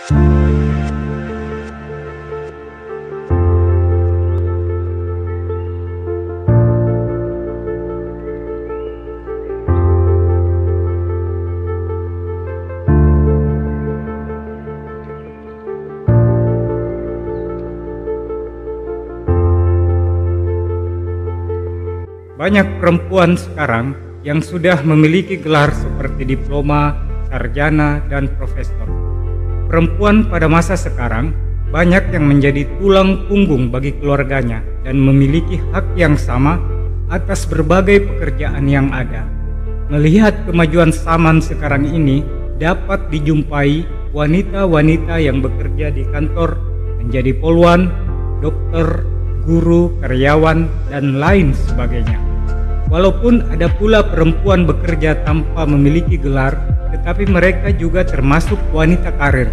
Banyak perempuan sekarang yang sudah memiliki gelar seperti diploma, sarjana, dan profesor. Perempuan pada masa sekarang banyak yang menjadi tulang punggung bagi keluarganya dan memiliki hak yang sama atas berbagai pekerjaan yang ada. Melihat kemajuan zaman sekarang ini, dapat dijumpai wanita-wanita yang bekerja di kantor menjadi poluan, dokter, guru, karyawan, dan lain sebagainya. Walaupun ada pula perempuan bekerja tanpa memiliki gelar, tetapi mereka juga termasuk wanita karir,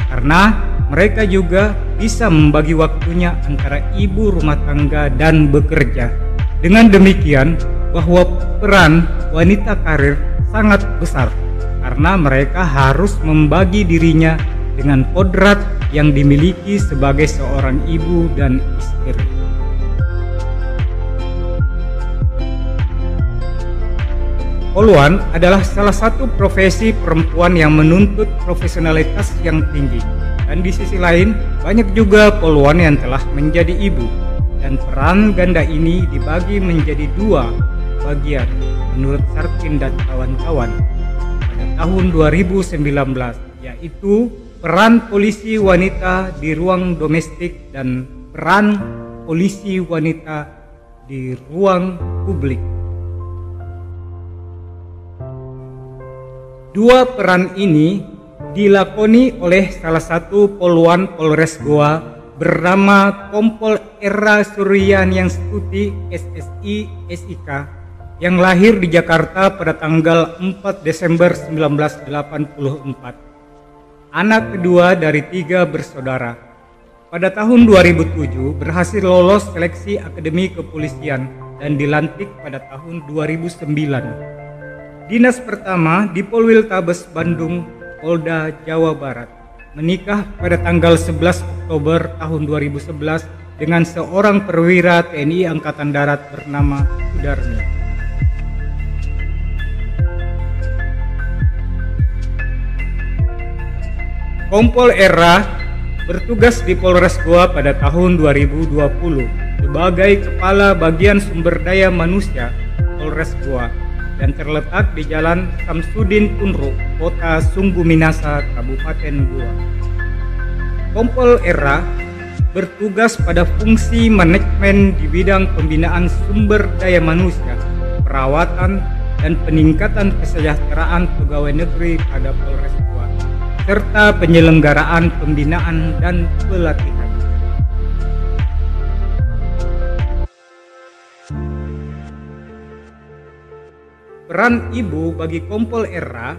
karena mereka juga bisa membagi waktunya antara ibu rumah tangga dan bekerja. Dengan demikian, bahwa peran wanita karir sangat besar, karena mereka harus membagi dirinya dengan kodrat yang dimiliki sebagai seorang ibu dan istri. Poluan adalah salah satu profesi perempuan yang menuntut profesionalitas yang tinggi, dan di sisi lain banyak juga poluan yang telah menjadi ibu, dan peran ganda ini dibagi menjadi dua bagian menurut Sarkin dan kawan-kawan pada tahun 2019, yaitu peran polisi wanita di ruang domestik dan peran polisi wanita di ruang publik. Dua peran ini dilakoni oleh salah satu poluan Polres Goa bernama Kompol Era Suryaningstuti SSI SIK yang lahir di Jakarta pada tanggal 4 Desember 1984. Anak kedua dari 3 bersaudara. Pada tahun 2007 berhasil lolos seleksi Akademi Kepolisian dan dilantik pada tahun 2009. Dinas pertama di Polwiltabes Bandung, Polda Jawa Barat. Menikah pada tanggal 11 Oktober tahun 2011 dengan seorang perwira TNI Angkatan Darat bernama Sudarmi. Kompol Era bertugas di Polres Goa pada tahun 2020 sebagai Kepala Bagian Sumber Daya Manusia Polres Goa dan terletak di Jalan Samsudin Punru, Kota Sungguh Minasa, Kabupaten Goa. Kompol Era bertugas pada fungsi manajemen di bidang pembinaan sumber daya manusia, perawatan, dan peningkatan kesejahteraan pegawai negeri pada Polres Goa, serta penyelenggaraan pembinaan dan pelatihan. Peran ibu bagi Kompol Era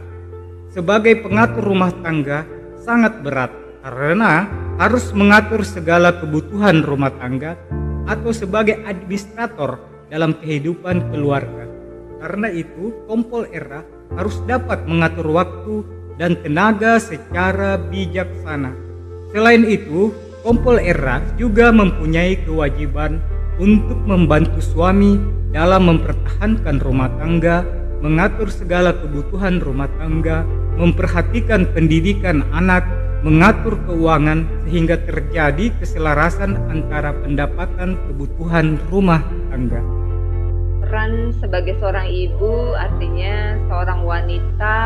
sebagai pengatur rumah tangga sangat berat karena harus mengatur segala kebutuhan rumah tangga atau sebagai administrator dalam kehidupan keluarga. Karena itu, Kompol Era harus dapat mengatur waktu dan tenaga secara bijaksana. Selain itu, Kompol Era juga mempunyai kewajiban untuk membantu suami dalam mempertahankan rumah tangga, mengatur segala kebutuhan rumah tangga, memperhatikan pendidikan anak, mengatur keuangan sehingga terjadi keselarasan antara pendapatan kebutuhan rumah tangga. Peran sebagai seorang ibu artinya seorang wanita,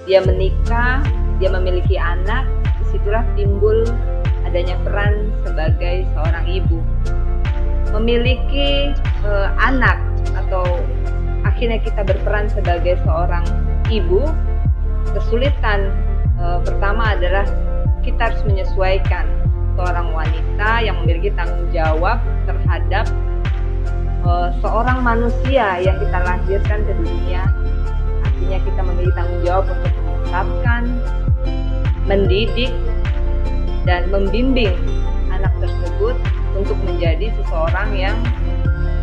dia menikah, dia memiliki anak, disitulah timbul adanya peran sebagai seorang ibu. Memiliki anak atau akhirnya kita berperan sebagai seorang ibu, kesulitan pertama adalah kita harus menyesuaikan seorang wanita yang memiliki tanggung jawab terhadap seorang manusia yang kita lahirkan ke dunia. Artinya kita memiliki tanggung jawab untuk membesarkan, mendidik, dan membimbing anak tersebut untuk menjadi seseorang yang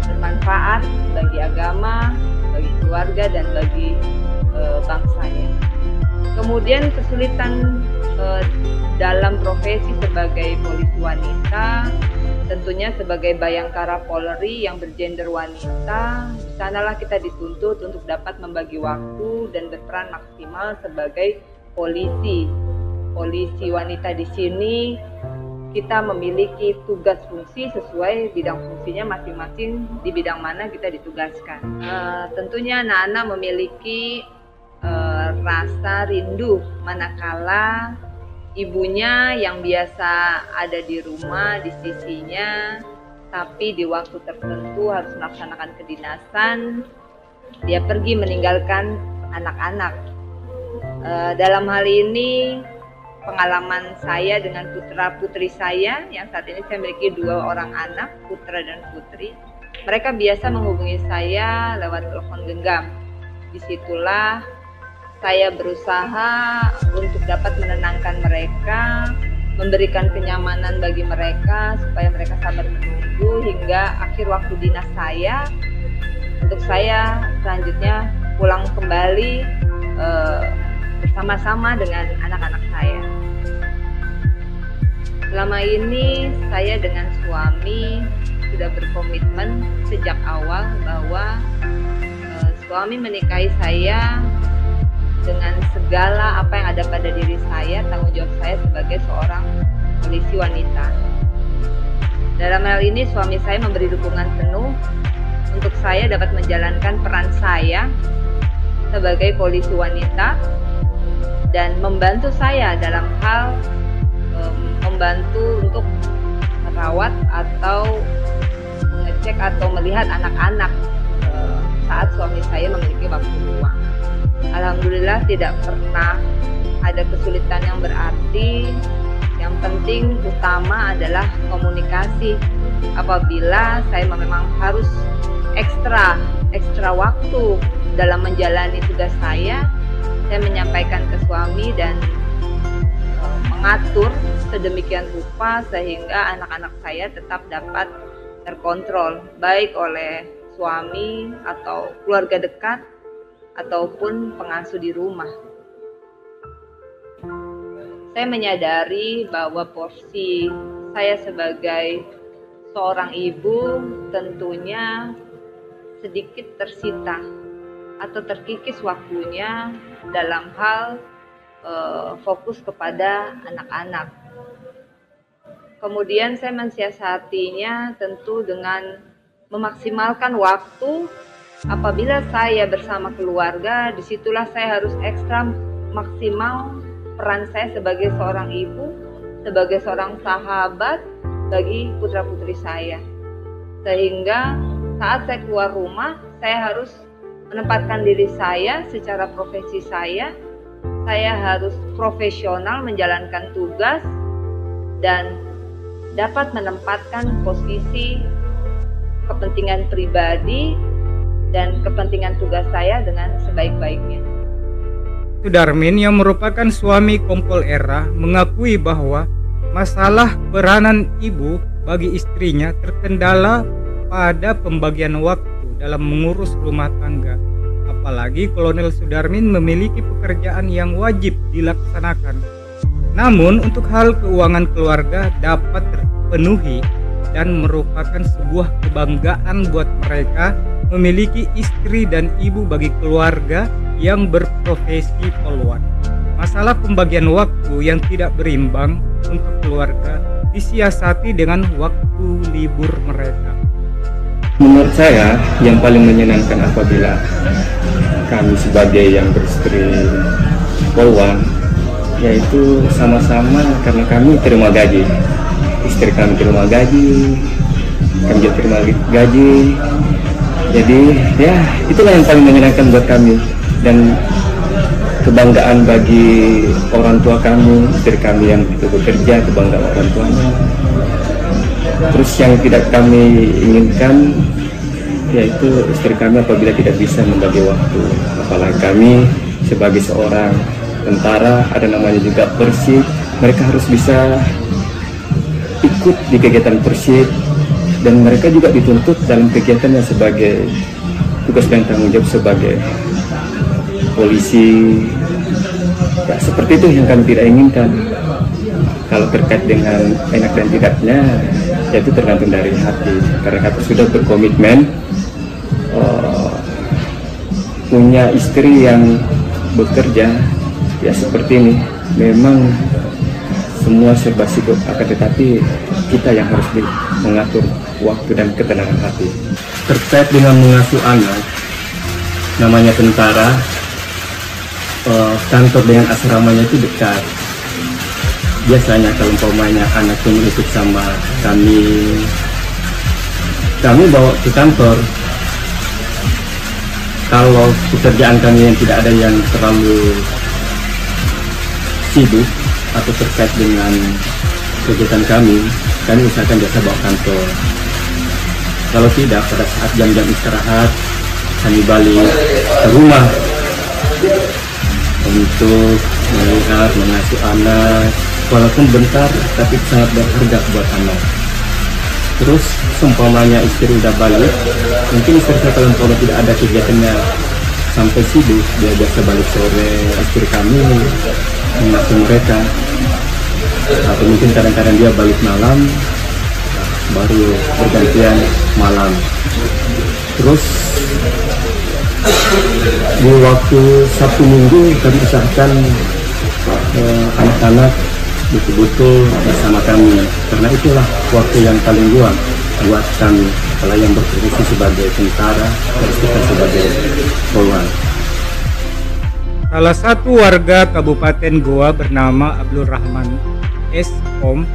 bermanfaat bagi agama, bagi keluarga, dan bagi bangsanya. Kemudian kesulitan dalam profesi sebagai polisi wanita, tentunya sebagai Bayangkara Polri yang bergender wanita, di sanalah kita dituntut untuk dapat membagi waktu dan berperan maksimal sebagai polisi. Polisi wanita di sini kita memiliki tugas fungsi sesuai bidang fungsinya masing-masing di bidang mana kita ditugaskan. Tentunya anak-anak memiliki rasa rindu manakala ibunya yang biasa ada di rumah di sisinya, tapi di waktu tertentu harus melaksanakan kedinasan, dia pergi meninggalkan anak-anak. Dalam hal ini pengalaman saya dengan putra putri saya, yang saat ini saya memiliki 2 orang anak, putra dan putri. Mereka biasa menghubungi saya lewat telepon genggam. Disitulah saya berusaha untuk dapat menenangkan mereka, memberikan kenyamanan bagi mereka supaya mereka sabar menunggu hingga akhir waktu dinas saya, untuk saya selanjutnya pulang kembali bersama-sama dengan anak-anak saya. Selama ini saya dengan suami sudah berkomitmen sejak awal bahwa suami menikahi saya dengan segala apa yang ada pada diri saya, tanggung jawab saya sebagai seorang polisi wanita. Dalam hal ini suami saya memberi dukungan penuh untuk saya dapat menjalankan peran saya sebagai polisi wanita dan membantu saya dalam hal membantu untuk merawat atau mengecek atau melihat anak-anak saat suami saya memiliki waktu luang. Alhamdulillah tidak pernah ada kesulitan yang berarti. Yang penting utama adalah komunikasi. Apabila saya memang harus ekstra waktu dalam menjalani tugas saya menyampaikan ke suami dan mengatur sedemikian rupa sehingga anak-anak saya tetap dapat terkontrol, baik oleh suami atau keluarga dekat ataupun pengasuh di rumah. Saya menyadari bahwa porsi saya sebagai seorang ibu tentunya sedikit tersita atau terkikis waktunya dalam hal fokus kepada anak-anak. Kemudian saya mensiasatinya tentu dengan memaksimalkan waktu. Apabila saya bersama keluarga, disitulah saya harus ekstra maksimal peran saya sebagai seorang ibu, sebagai seorang sahabat bagi putra-putri saya. Sehingga saat saya keluar rumah, saya harus menempatkan diri saya secara profesi saya harus profesional menjalankan tugas dan dapat menempatkan posisi kepentingan pribadi dan kepentingan tugas saya dengan sebaik-baiknya. Sudarmin yang merupakan suami Kompol Era mengakui bahwa masalah peranan ibu bagi istrinya terkendala pada pembagian waktu dalam mengurus rumah tangga. Apalagi Kolonel Sudarmin memiliki pekerjaan yang wajib dilaksanakan. Namun untuk hal keuangan keluarga dapat terpenuhi dan merupakan sebuah kebanggaan buat mereka memiliki istri dan ibu bagi keluarga yang berprofesi poluan. Masalah pembagian waktu yang tidak berimbang untuk keluarga disiasati dengan waktu libur mereka. Menurut saya yang paling menyenangkan apabila kami sebagai yang beristri poluan, yaitu sama-sama karena kami terima gaji. Istri kami terima gaji, kami juga terima gaji. Jadi ya itulah yang paling menyenangkan buat kami dan kebanggaan bagi orang tua kami, istri kami yang itu bekerja, kebanggaan orang tuanya. Terus yang tidak kami inginkan yaitu istri kami apabila tidak bisa membagi waktu. Apalagi kami sebagai seorang tentara, ada namanya juga Persib, mereka harus bisa ikut di kegiatan Persib. Dan mereka juga dituntut dalam kegiatannya sebagai tugas dan tanggung jawab sebagai polisi Ya, seperti itu yang kami tidak inginkan. Kalau terkait dengan enak dan tidaknya, ya itu tergantung dari hati. Karena kami sudah berkomitmen punya istri yang bekerja, ya seperti ini. Memang semua serba sibuk, akan tetapi kita yang harus mengatur waktu dan ketenangan hati. Terkait dengan mengasuh anak, namanya tentara, kantor dengan asramanya itu dekat. Biasanya kalau umpamanya anak yang ikut sama kami bawa ke kantor. Kalau pekerjaan kami yang tidak ada yang terlalu sibuk atau terkait dengan kegiatan kami usahakan biasa bawa kantor. Kalau tidak, pada saat jam-jam istirahat kami balik ke rumah untuk melihat, mengasuh anak, walaupun bentar tapi sangat berharga buat anak. Terus seumpamanya istri udah balik, mungkin istri saya kalau tidak ada kegiatannya sampai sibuk, dia biasa balik sore, istri kami mengasuh mereka. Atau mungkin kadang-kadang dia balik malam, baru bergantian malam. Terus di waktu Sabtu Minggu kami usahakan anak-anak betul-betul bersama kami, karena itulah waktu yang paling luang buat kami, kalau yang berfungsi sebagai tentara dan kita sebagai polwan. Salah satu warga Kabupaten Goa bernama Abdul Rahman S.Om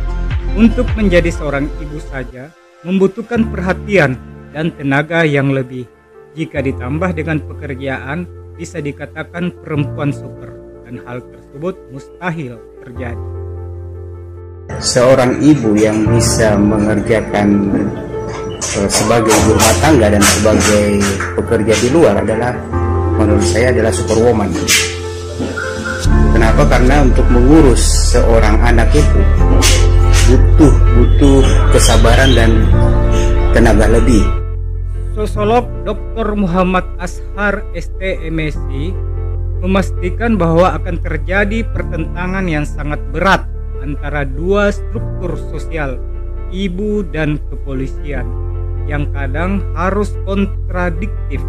untuk menjadi seorang ibu saja membutuhkan perhatian dan tenaga yang lebih. Jika ditambah dengan pekerjaan, bisa dikatakan perempuan super, dan hal tersebut mustahil terjadi. Seorang ibu yang bisa mengerjakan sebagai ibu rumah tangga dan sebagai pekerja di luar adalah, menurut saya, adalah superwoman. Kenapa? Karena untuk mengurus seorang anak itu butuh kesabaran dan tenaga lebih. Sosiolog Dr. Muhammad Ashar ST.MSc memastikan bahwa akan terjadi pertentangan yang sangat berat antara dua struktur sosial, ibu dan kepolisian, yang kadang harus kontradiktif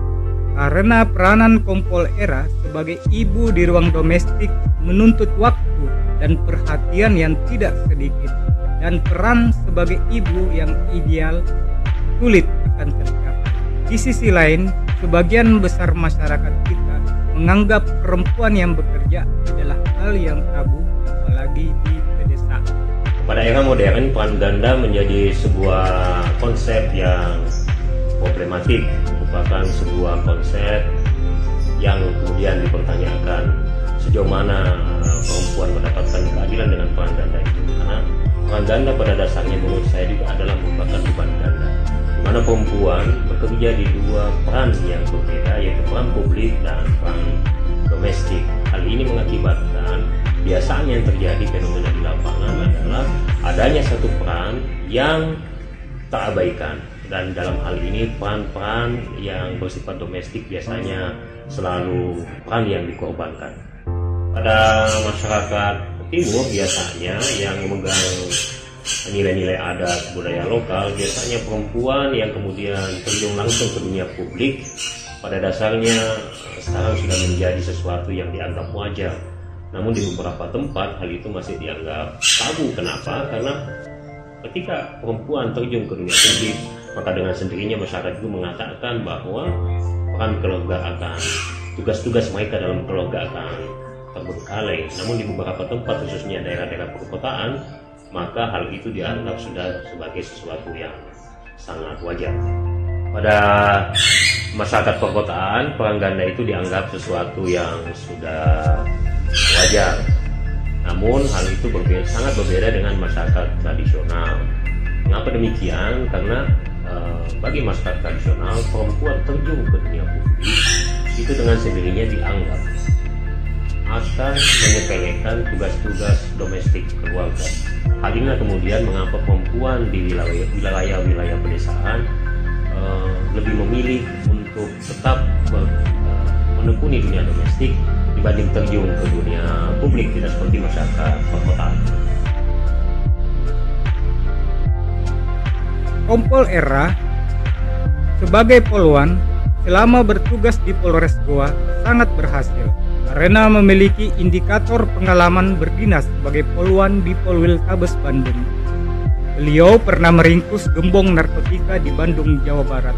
karena peranan Kompol Era sebagai ibu di ruang domestik menuntut waktu dan perhatian yang tidak sedikit, dan peran sebagai ibu yang ideal sulit akan tercapai. Di sisi lain, sebagian besar masyarakat kita menganggap perempuan yang bekerja adalah hal yang tabu, apalagi di pedesaan. Pada era modern, peran ganda menjadi sebuah konsep yang problematik, merupakan sebuah konsep yang kemudian dipertanyakan sejauh mana perempuan mendapatkan keadilan dengan peran ganda itu. Karena peran ganda pada dasarnya menurut saya juga adalah merupakan beban ganda, di mana perempuan bekerja di dua peran yang berbeda, yaitu peran publik dan peran domestik. Hal ini mengakibatkan biasanya yang terjadi fenomena di lapangan adalah adanya satu peran yang terabaikan, dan dalam hal ini peran-peran yang bersifat domestik biasanya selalu peran yang dikorbankan. Pada masyarakat timur biasanya yang memegang nilai-nilai adat budaya lokal, biasanya perempuan yang kemudian terjun langsung ke dunia publik pada dasarnya sekarang sudah menjadi sesuatu yang dianggap wajar. Namun di beberapa tempat hal itu masih dianggap tabu. Kenapa? Karena ketika perempuan terjun ke dunia publik, maka dengan sendirinya masyarakat itu mengatakan bahwa peran keluarga akan, tugas-tugas mereka dalam keluarga akan terbengkalai. Namun di beberapa tempat, khususnya daerah-daerah perkotaan, maka hal itu dianggap sudah sebagai sesuatu yang sangat wajar. Pada masyarakat perkotaan, peran ganda itu dianggap sesuatu yang sudah wajar. Namun hal itu sangat berbeda dengan masyarakat tradisional. Mengapa demikian? Karena bagi masyarakat tradisional, perempuan terjun ke dunia publik itu dengan sendirinya dianggap akan menyepelekan tugas-tugas domestik keluarga. Hal ini kemudian mengapa perempuan di wilayah-wilayah pedesaan lebih memilih untuk tetap menekuni dunia domestik dibanding terjun ke dunia publik, tidak seperti masyarakat perkotaan. Kompol Era sebagai Polwan selama bertugas di Polres Goa sangat berhasil karena memiliki indikator pengalaman berdinas sebagai Polwan di Polwiltabes Bandung. Beliau pernah meringkus gembong narkotika di Bandung, Jawa Barat.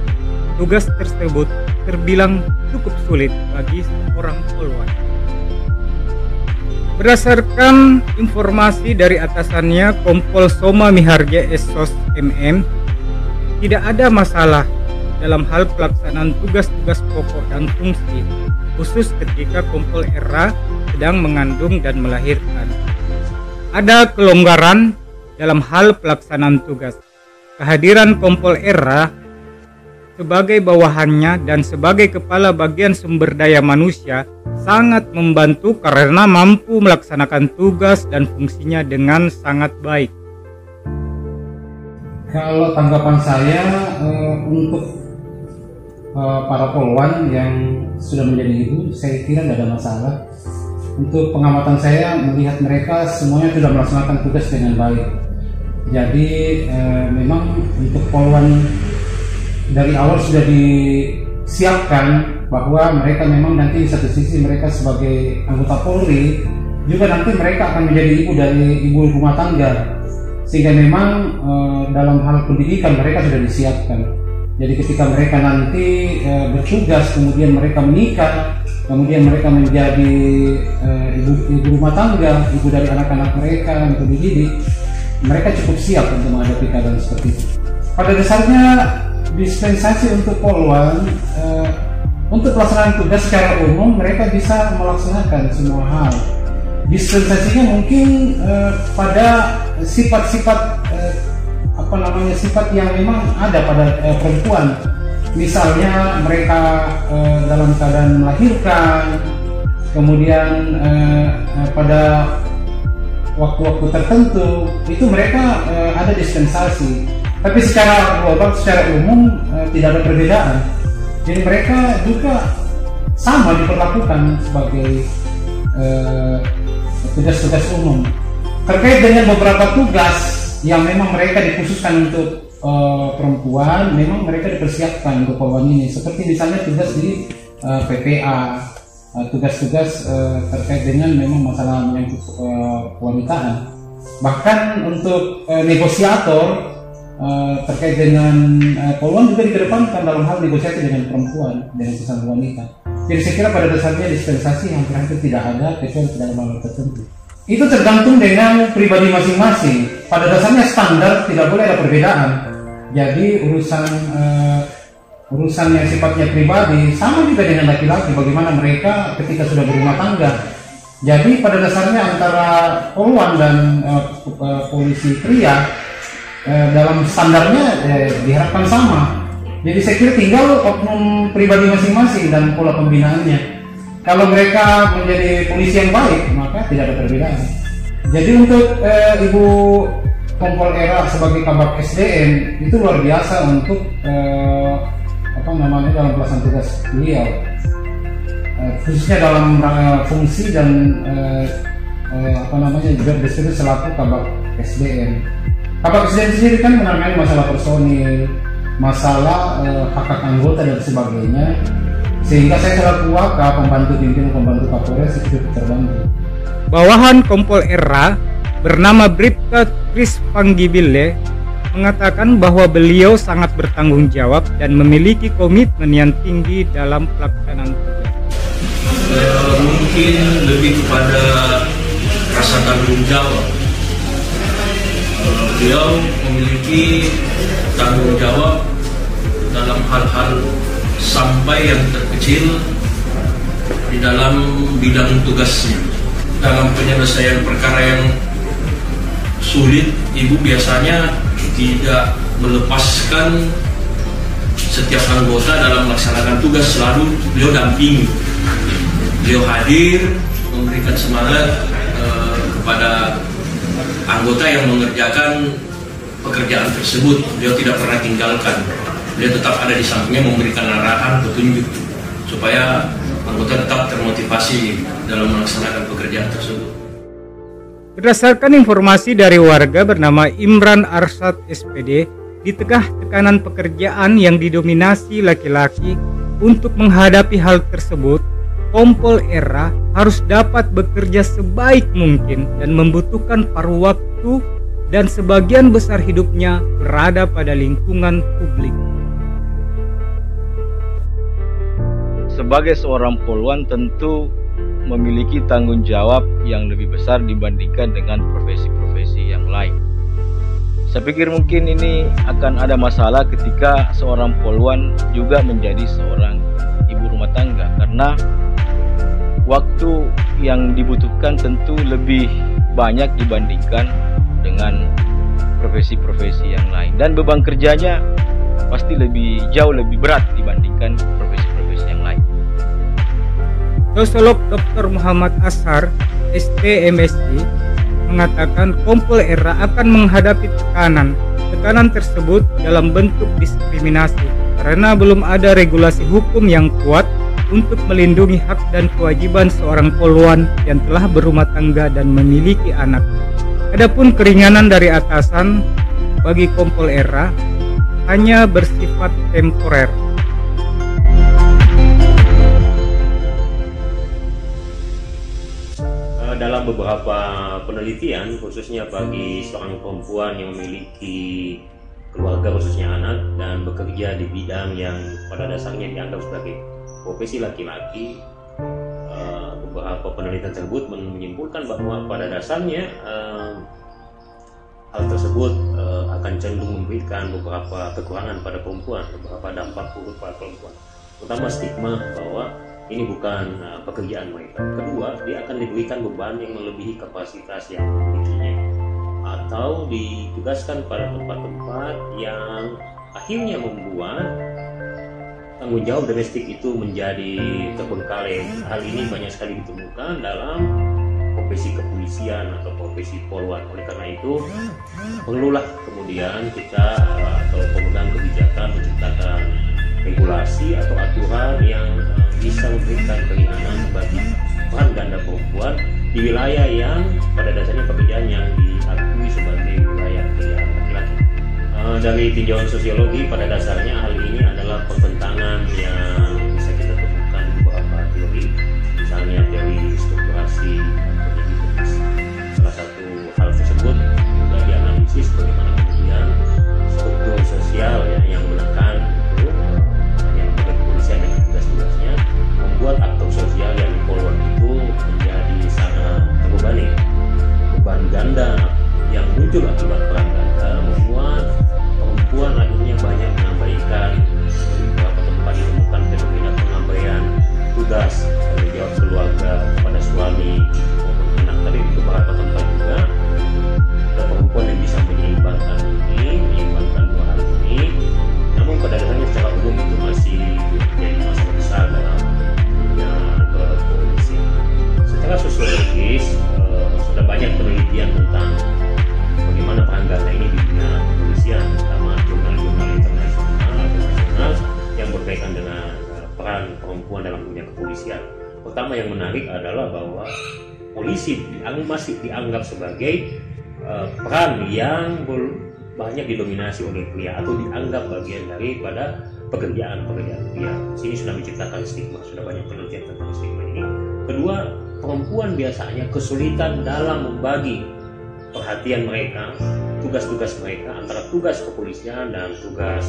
Tugas tersebut terbilang cukup sulit bagi seorang Polwan. Berdasarkan informasi dari atasannya Kompol Soma Miharja Esos MM, tidak ada masalah dalam hal pelaksanaan tugas-tugas pokok dan fungsi, khusus ketika Kompol Era sedang mengandung dan melahirkan. Ada kelonggaran dalam hal pelaksanaan tugas. Kehadiran Kompol Era sebagai bawahannya dan sebagai kepala bagian sumber daya manusia sangat membantu karena mampu melaksanakan tugas dan fungsinya dengan sangat baik. Kalau tanggapan saya untuk para polwan yang sudah menjadi ibu, saya kira tidak ada masalah. Untuk pengamatan saya melihat mereka semuanya sudah melaksanakan tugas dengan baik. Jadi memang untuk polwan dari awal sudah disiapkan bahwa mereka memang nanti di satu sisi mereka sebagai anggota Polri, juga nanti mereka akan menjadi ibu rumah tangga, sehingga memang dalam hal pendidikan mereka sudah disiapkan. Jadi ketika mereka nanti bertugas, kemudian mereka menikah, kemudian mereka menjadi ibu rumah tangga, ibu dari anak-anak mereka untuk dididik, mereka cukup siap untuk menghadapi keadaan seperti itu. Pada dasarnya dispensasi untuk Polwan untuk pelaksanaan tugas secara umum mereka bisa melaksanakan semua hal. Dispensasinya mungkin pada sifat-sifat sifat yang memang ada pada perempuan. Misalnya mereka dalam keadaan melahirkan, kemudian pada waktu-waktu tertentu itu mereka ada dispensasi. Tapi secara global, secara umum tidak ada perbedaan. Jadi mereka juga sama diperlakukan sebagai tugas-tugas umum. Terkait dengan beberapa tugas yang memang mereka dikhususkan untuk perempuan, memang mereka dipersiapkan untuk polwan ini. Seperti misalnya tugas di PPA, tugas-tugas terkait dengan memang masalah menyangkut kewanitaan. Bahkan untuk negosiator terkait dengan polwan juga dikedepankan dalam hal negosiasi dengan perempuan, dengan sesama wanita. Jadi saya kira pada dasarnya dispensasi hampir tidak ada kecuali dalam hal tertentu. Itu tergantung dengan pribadi masing-masing. Pada dasarnya standar tidak boleh ada perbedaan. Jadi urusan yang sifatnya pribadi sama juga dengan laki-laki. Bagaimana mereka ketika sudah berumah tangga. Jadi pada dasarnya antara polwan dan polisi pria dalam standarnya diharapkan sama. Jadi saya kira tinggal oknum pribadi masing-masing dan pola pembinaannya. Kalau mereka menjadi polisi yang baik, maka tidak ada perbedaan. Jadi untuk Ibu Kompol Era sebagai Kabak SDM itu luar biasa untuk dalam pelaksanaan tugas beliau, khususnya dalam fungsi dan job deskripsi selaku Kabak SDM. Kabak SDM sendiri kan menangani masalah personil, masalah hak-hak anggota dan sebagainya. Sehingga saya selaku pembantu pimpinan pembantu Kapolres itu terbantu. Bawahan Kompol Era bernama Bribka Kris Panggibile mengatakan bahwa beliau sangat bertanggung jawab dan memiliki komitmen yang tinggi dalam pelaksanaan tugas. Mungkin lebih kepada rasa tanggung jawab. Beliau memiliki tanggung jawab dalam hal-hal sampai yang terkecil di dalam bidang tugasnya. Dalam penyelesaian perkara yang sulit, ibu biasanya tidak melepaskan setiap anggota dalam melaksanakan tugas, selalu beliau dampingi. Beliau hadir, memberikan semangat kepada anggota yang mengerjakan pekerjaan tersebut. Beliau tidak pernah tinggalkan. Dia tetap ada di sampingnya memberikan arahan, petunjuk supaya anggota tetap termotivasi dalam melaksanakan pekerjaan tersebut. Berdasarkan informasi dari warga bernama Imran Arsyad SPD, di tengah tekanan pekerjaan yang didominasi laki-laki, untuk menghadapi hal tersebut, Kompol Era harus dapat bekerja sebaik mungkin dan membutuhkan paruh waktu dan sebagian besar hidupnya berada pada lingkungan publik. Sebagai seorang polwan tentu memiliki tanggung jawab yang lebih besar dibandingkan dengan profesi-profesi yang lain. Saya pikir mungkin ini akan ada masalah ketika seorang polwan juga menjadi seorang ibu rumah tangga, karena waktu yang dibutuhkan tentu lebih banyak dibandingkan dengan profesi-profesi yang lain, dan beban kerjanya pasti jauh lebih berat dibandingkan profesi-profesi yang lain. Sosiolog Dr. Muhammad Ashar, ST-MSc, mengatakan Kompol Era akan menghadapi tekanan tersebut dalam bentuk diskriminasi karena belum ada regulasi hukum yang kuat untuk melindungi hak dan kewajiban seorang polwan yang telah berumah tangga dan memiliki anak. Adapun keringanan dari atasan bagi Kompol Era hanya bersifat temporer. Dalam beberapa penelitian, khususnya bagi seorang perempuan yang memiliki keluarga, khususnya anak, dan bekerja di bidang yang pada dasarnya dianggap sebagai profesi laki-laki, beberapa penelitian tersebut menyimpulkan bahwa pada dasarnya hal tersebut akan cenderung memberikan beberapa kekurangan pada perempuan, beberapa dampak buruk pada perempuan, terutama stigma bahwa ini bukan pekerjaan mereka. Kedua, dia akan diberikan beban yang melebihi kapasitas yang dimilikinya, atau ditugaskan pada tempat-tempat yang akhirnya membuat tanggung jawab domestik itu menjadi terbengkalai. Hal ini banyak sekali ditemukan dalam profesi kepolisian atau profesi polwan. Oleh karena itu, perlulah kemudian kita atau pemegang kebijakan menciptakan regulasi atau aturan yang bisa memberikan keringanan bagi peran ganda perempuan di wilayah yang pada dasarnya pekerjaan yang diakui sebagai wilayah pekerjaan laki-laki. Dari tinjauan sosiologi, pada dasarnya hal ini adalah pertentangan yang bisa kita temukan di beberapa teori, misalnya teori strukturasi pendidikan. Salah satu hal tersebut juga dianalisis bagaimana kemudian struktur sosial yang menekan tugas-tugasnya membuat aktor sosial yang di polwan itu menjadi sangat terbebani. Beban ganda yang muncul akibat peran ganda membuat perempuan akhirnya banyak mengabaikan. Di beberapa tempat ditemukan fenomena pengabaian tugas tanggung jawab keluarga kepada suami maupun anak. Tapi di beberapa tempat juga ada perempuan yang bisa menyeimbangkan dua hal ini. Namun pada dasarnya secara umum itu masih menjadi masalah besar dalam dunia kepolisian. Secara sosiologis sudah banyak penelitian tentang bagaimana peran ganda ini di dunia kepolisian, terutama jurnal-jurnal internasional atau nasional yang berkaitan dengan peran perempuan dalam dunia kepolisian. Pertama yang menarik adalah bahwa polisi masih dianggap sebagai peran yang banyak didominasi oleh pria atau dianggap bagian daripada pekerjaan pria. Sini sudah menciptakan stigma, sudah banyak penelitian tentang stigma ini. Kedua, perempuan biasanya kesulitan dalam membagi perhatian mereka, tugas-tugas mereka antara tugas kepolisian dan tugas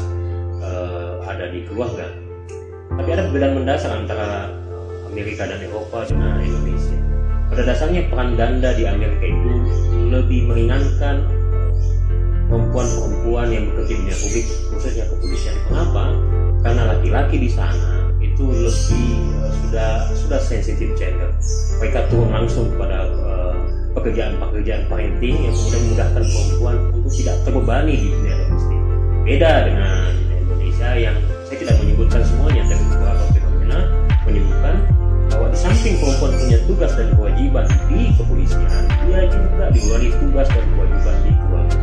ada di keluarga. Tapi ada perbedaan mendasar antara Amerika dan Eropa dengan Indonesia. Pada dasarnya peran ganda di Amerika itu lebih meringankan perempuan-perempuan yang bekerja di dunia publik, khususnya kepolisian. Kenapa? Karena laki-laki di sana itu lebih sudah sensitif gender. Mereka turun langsung kepada pekerjaan-pekerjaan parenting yang kemudian memudahkan perempuan untuk tidak terbebani di dunia domestik. Beda dengan Indonesia yang saya tidak menyebutkan semuanya, tapi beberapa fenomena menyebutkan bahwa di samping perempuan punya tugas dan kewajiban di kepolisian, dia juga dibebani tugas dan kewajiban di keluarga.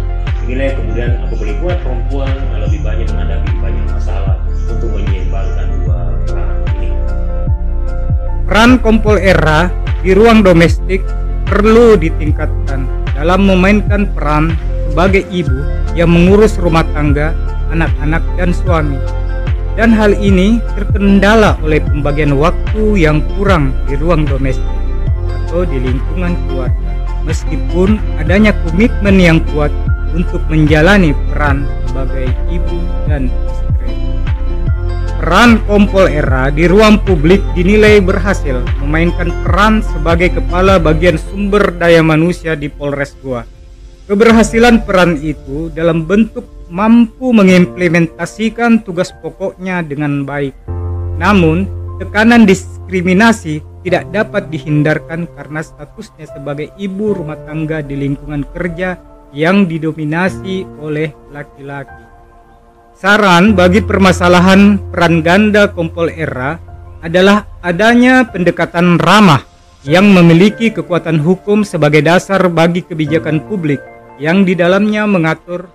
Inilah yang kemudian aku boleh buat perempuan lebih banyak menghadapi banyak masalah untuk menyeimbangkan dua peran ini. Peran Kompol Era di ruang domestik perlu ditingkatkan dalam memainkan peran sebagai ibu yang mengurus rumah tangga, anak-anak, dan suami. Dan hal ini terkendala oleh pembagian waktu yang kurang di ruang domestik atau di lingkungan keluarga, meskipun adanya komitmen yang kuat untuk menjalani peran sebagai ibu dan istri. Peran Kompol Era di ruang publik dinilai berhasil memainkan peran sebagai kepala bagian sumber daya manusia di Polres Goa. Keberhasilan peran itu dalam bentuk mampu mengimplementasikan tugas pokoknya dengan baik. Namun, tekanan diskriminasi tidak dapat dihindarkan karena statusnya sebagai ibu rumah tangga di lingkungan kerja yang didominasi oleh laki-laki. Saran bagi permasalahan peran ganda Kompol Era adalah adanya pendekatan ramah yang memiliki kekuatan hukum sebagai dasar bagi kebijakan publik yang di dalamnya mengatur